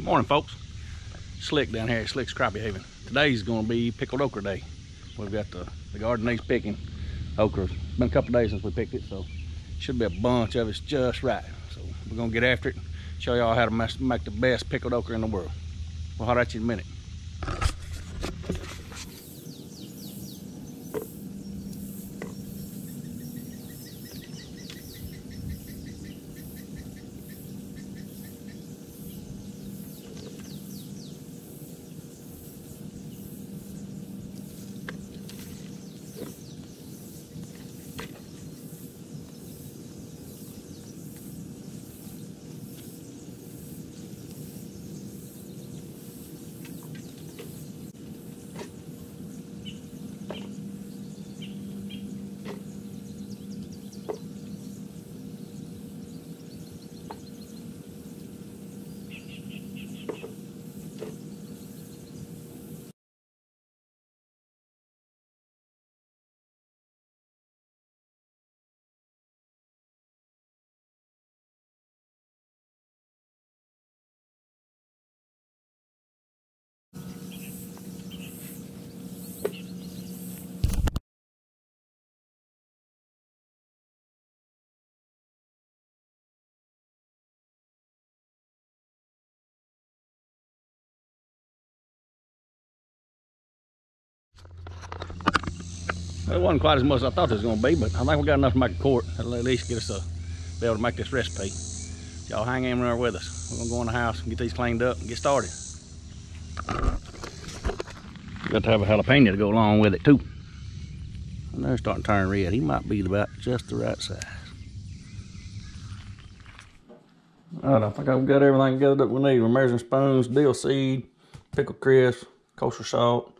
Morning, folks. Slick down here at Slick's Crappie Haven. Today's going to be pickled okra day. We've got the garden needs picking okra. It's been a couple days since we picked it, so should be a bunch of it's just right. So we're going to get after it, show y'all how to make the best pickled okra in the world. We'll holler at you in a minute. It wasn't quite as much as I thought it was going to be, but I think we got enough to make a quart. That'll at least get us be able to make this recipe. Y'all hang in there with us. We're going to go in the house and get these cleaned up and get started. Got to have a jalapeno to go along with it too. And they're starting to turn red. He might be about just the right size. Alright, I think I've got everything gathered up we need. We're measuring spoons, dill seed, pickle crisp, kosher salt,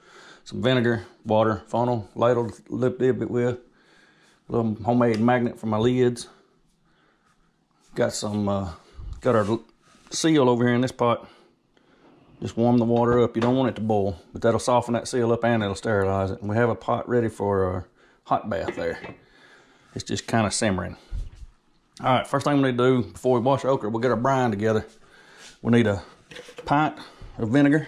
some vinegar, water, funnel, ladle to dip it with, a little homemade magnet for my lids. Got some, got our seal over here in this pot. Just warm the water up. You don't want it to boil, but that'll soften that seal up and it'll sterilize it. And we have a pot ready for a hot bath there. It's just kind of simmering. All right, first thing we need to do before we wash okra, we'll get our brine together. We need a pint of vinegar.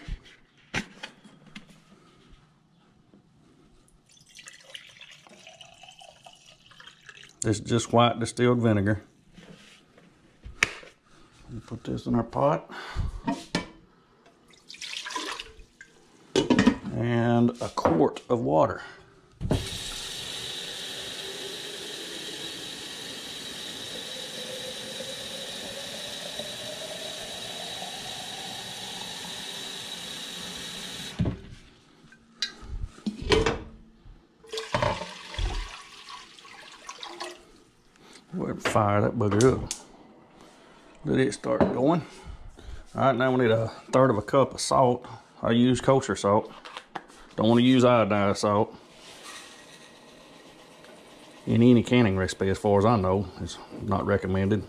This is just white distilled vinegar. We'll put this in our pot. And a quart of water. We'll fire that bugger up. Let it start going. All right, now we need 1/3 of a cup of salt. I use kosher salt. Don't want to use iodized salt. In any canning recipe, as far as I know, it's not recommended.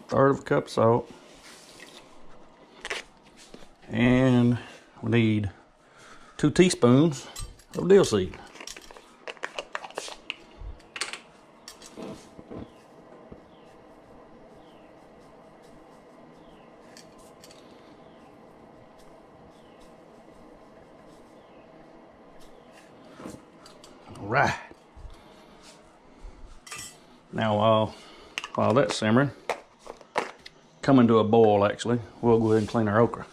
1/3 of a cup of salt. And we need 2 teaspoons of dill seed. Right. Now while that's simmering, coming to a boil actually, we'll go ahead and clean our okra.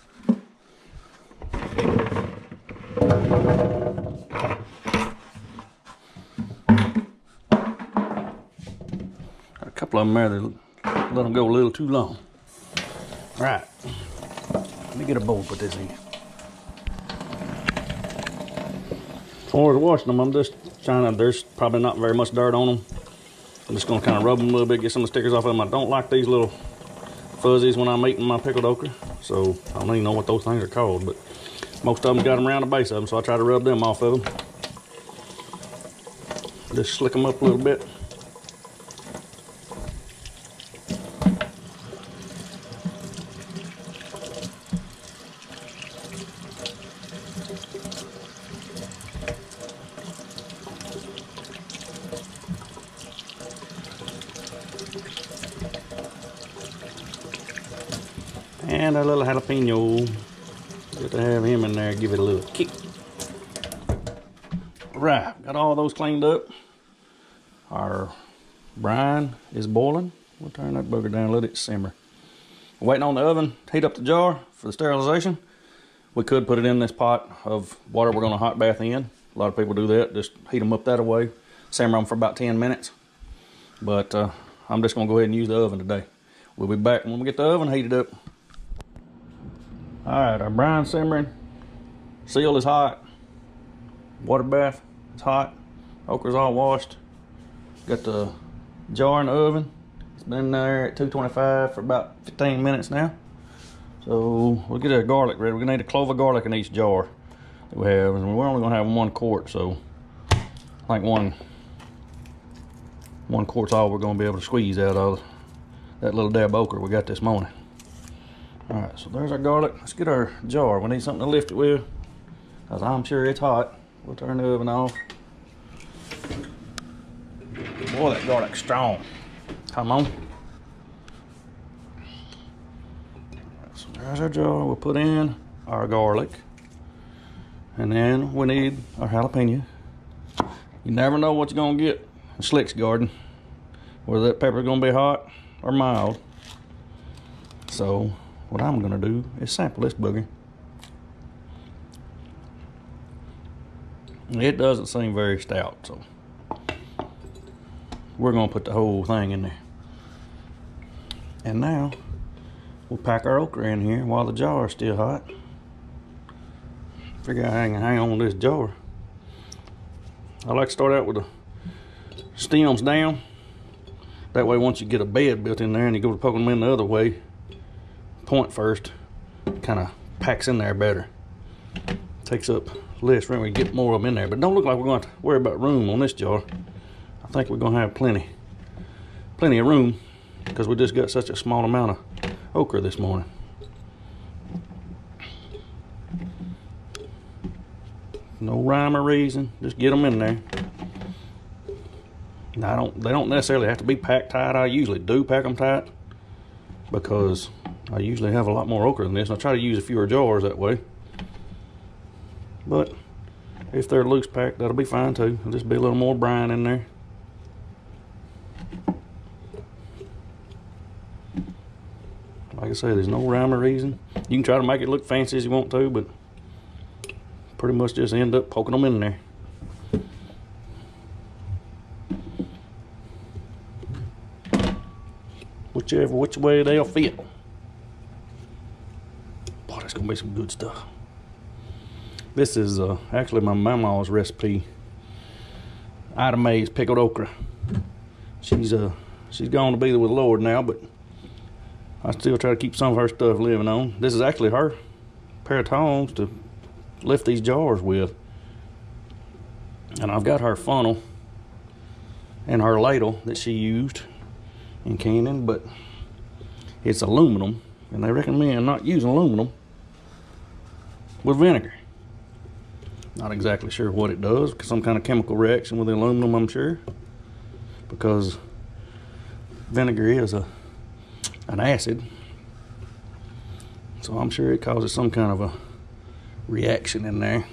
Got a couple of them there that let them go a little too long. All right, let me get a bowl to put this in. As far as washing them, I'm just there's probably not very much dirt on them. I'm just gonna kind of rub them a little bit, get some of the stickers off of them. I don't like these little fuzzies when I'm eating my pickled okra, so I don't even know what those things are called, but most of them got them around the base of them, so I try to rub them off of them. Just slick them up a little bit. And our little jalapeno. Good to have him in there, give it a little kick. Right, got all those cleaned up. Our brine is boiling. We'll turn that bugger down, let it simmer. We're waiting on the oven to heat up the jar for the sterilization. We could put it in this pot of water we're gonna hot bath in. A lot of people do that, just heat them up that way. Simmer them for about 10 minutes. But I'm just gonna go ahead and use the oven today. We'll be back when we get the oven heated up. All right, our brine simmering. Seal is hot. Water bath is hot. Okra's all washed. Got the jar in the oven. It's been there at 225 for about 15 minutes now. So we'll get our garlic ready. We're gonna need a clove of garlic in each jar that we have. And we're only gonna have 1 quart, so I think one quart's all we're gonna be able to squeeze out of that little dab of okra we got this morning. All right, so there's our garlic. Let's get our jar. We need something to lift it with, because I'm sure it's hot. We'll turn the oven off. Boy, that garlic's strong. Come on. So there's our jar. We'll put in our garlic. And then we need our jalapeno. You never know what you're gonna get in Slick's garden, whether that pepper's gonna be hot or mild. So what I'm gonna do is sample this booger. It doesn't seem very stout, so we're gonna put the whole thing in there. And now we'll pack our okra in here while the jar is still hot. Figure out how I can hang on to this jar. I like to start out with the stems down. That way, once you get a bed built in there and you go to poking them in the other way, point first, kind of packs in there better. Takes up less room. We get more of them in there, but don't look like we're going to worry about room on this jar. I think we're going to have plenty of room, because we just got such a small amount of okra this morning. No rhyme or reason, just get them in there. Now, they don't necessarily have to be packed tight. I usually do pack them tight, because I usually have a lot more okra than this. I try to use fewer jars that way. But if they're loose packed, that'll be fine too. There'll just be a little more brine in there. Like I say, there's no rhyme or reason. You can try to make it look fancy as you want to, but pretty much just end up poking them in there. Which way they'll fit. Boy, that's gonna be some good stuff. This is actually my mama's recipe. Ida Mae's pickled okra. She's gone to be with the Lord now, but I still try to keep some of her stuff living on. This is actually her pair of tongs to lift these jars with. And I've got her funnel and her ladle that she used in canning, but it's aluminum, and they recommend not using aluminum with vinegar. Not exactly sure what it does, some kind of chemical reaction with the aluminum, I'm sure, because vinegar is an acid, so I'm sure it causes some kind of a reaction in there.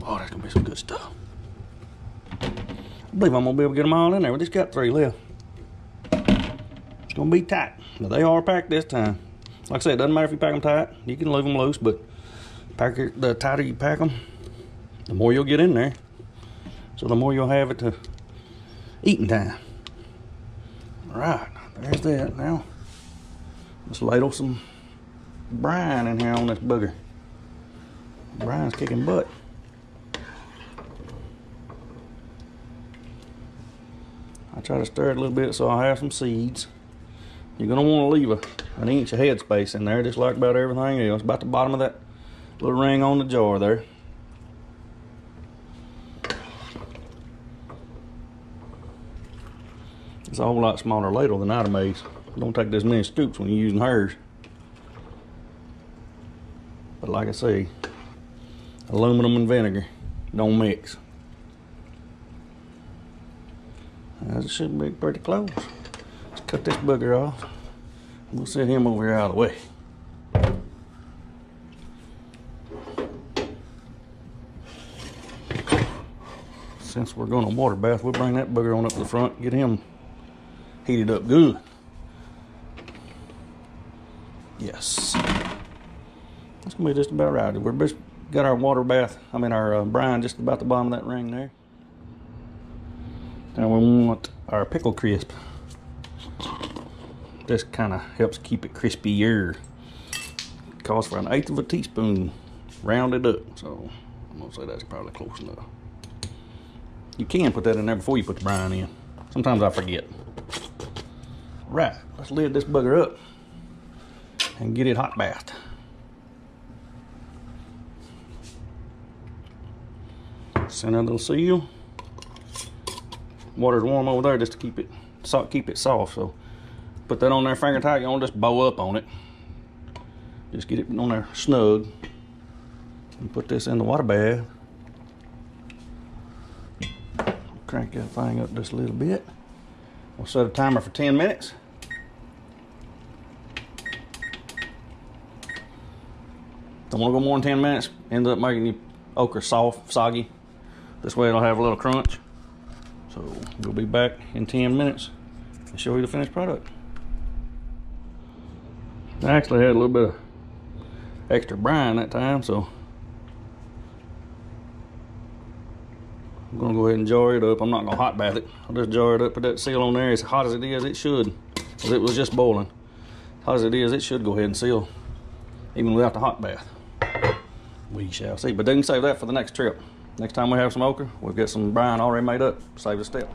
Oh, that's gonna be some good stuff. I believe I'm gonna be able to get them all in there. We just got 3 left. It's gonna be tight. Now, they are packed this time. Like I said, it doesn't matter if you pack them tight. You can leave them loose, but the tighter you pack them, the more you'll get in there. So the more you'll have it to eating time. All right, there's that. Now, let's ladle some brine in here on this booger. Brine's kicking butt. I try to stir it a little bit so I have some seeds. You're gonna want to leave an inch of headspace in there, just like about everything else. About the bottom of that little ring on the jar there. It's a whole lot smaller ladle than Ida Mae's. Don't take this many scoops when you're using hers. But like I say, aluminum and vinegar don't mix. It should be pretty close. Let's cut this booger off. We'll set him over here out of the way. Since we're going to water bath, we'll bring that bugger on up to the front, get him heated up good. Yes. That's gonna be just about right. We're just got our water bath, our brine just about the bottom of that ring there. Now we want our pickle crisp. This kind of helps keep it crispier. It calls for 1/8 of a teaspoon rounded up, so I'm gonna say that's probably close enough. You can put that in there before you put the brine in. Sometimes I forget. Right, let's lid this bugger up and get it hot bathed. Send that little seal. Water's warm over there just to keep it soft. So put that on there finger tight. You don't just bow up on it. Just get it on there snug. And put this in the water bath. Crank that thing up just a little bit. We'll set a timer for 10 minutes. Don't want to go more than 10 minutes. End up making your okra soft, soggy. This way it'll have a little crunch. So we'll be back in 10 minutes and show you the finished product. I actually had a little bit of extra brine that time, so I'm gonna go ahead and jar it up. I'm not gonna hot bath it. I'll just jar it up, put that seal on there. As hot as it is, it should. Because it was just boiling. As hot as it is, it should go ahead and seal, even without the hot bath. We shall see. But they can save that for the next trip. Next time we have some okra, we'll get some brine already made up. Save a step.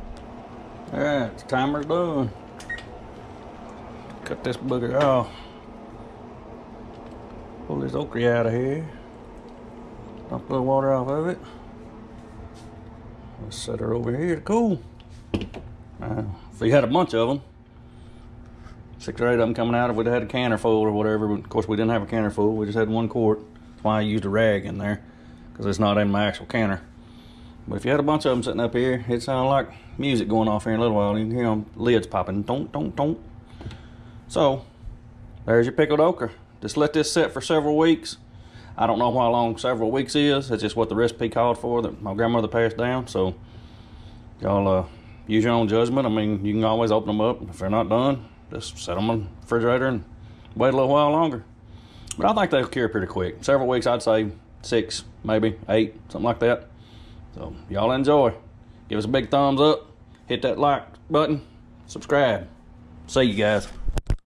Alright, the timer's done. Cut this bugger off. Pull this okra out of here. Dump a little water off of it. Let's set her over here to cool. Now, if we had a bunch of them, 6 or 8 of them coming out, if we'd had a canner full or whatever, but of course we didn't have a canner full, we just had 1 quart. That's why I used a rag in there, because it's not in my actual canner. But if you had a bunch of them sitting up here, it'd sound like music going off here in a little while. You can hear them lids popping, don't, don't, don't. So, there's your pickled okra. Just let this sit for several weeks. I don't know how long several weeks is. It's just what the recipe called for that my grandmother passed down. So y'all use your own judgment. I mean, you can always open them up. If they're not done, just set them in the refrigerator and wait a little while longer. But I think they'll cure pretty quick. Several weeks, I'd say 6, maybe 8, something like that. So y'all enjoy. Give us a big thumbs up. Hit that like button. Subscribe. See you guys.